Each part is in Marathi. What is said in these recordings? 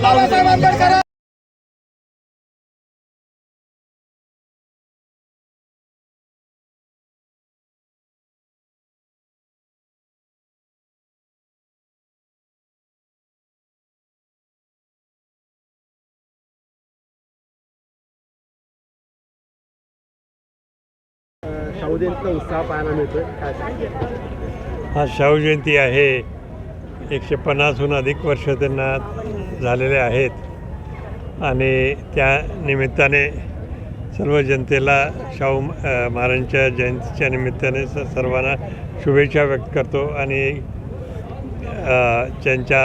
बाबासाहेब आंबेडकर शाहू जयंतीचा उत्साह पाहायला मिळतोय, काय सांगाल? हा शाहू जयंती आहे. 150हून अधिक वर्ष त्यांना झालेले आहेत आणि त्या निमित्ताने सर्व जनतेला शाहू महाराजांच्या जयंतीच्या निमित्ताने सर्वांना शुभेच्छा व्यक्त करतो आणि त्यांचा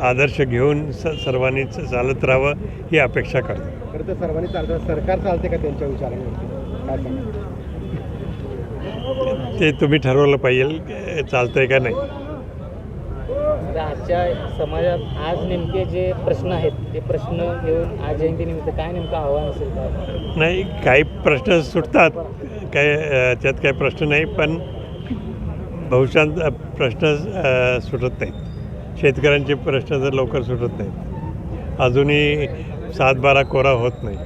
आदर्श घेऊन सर्वांनी चालत राहावं ही अपेक्षा करतो. खरं तर सर्वांनी चालतं, सरकार चालते का त्यांच्या विचारांवरती, काय सांगाल? ते तुम्ही ठरवलं पाहिजे चालतंय का नाही. आजच्या समाजात आज नेमके जे प्रश्न आहेत ते प्रश्न घेऊन आज जयंतीनिमित्त काय नेमकं आव्हान असेल का? नाही, काही प्रश्न सुटतात, काय त्यात काही प्रश्न नाही, पण बहुशांत प्रश्न सुटत नाहीत. शेतकऱ्यांचे प्रश्न तर लवकर सुटत नाहीत. अजूनही 7-12 कोरा होत नाही.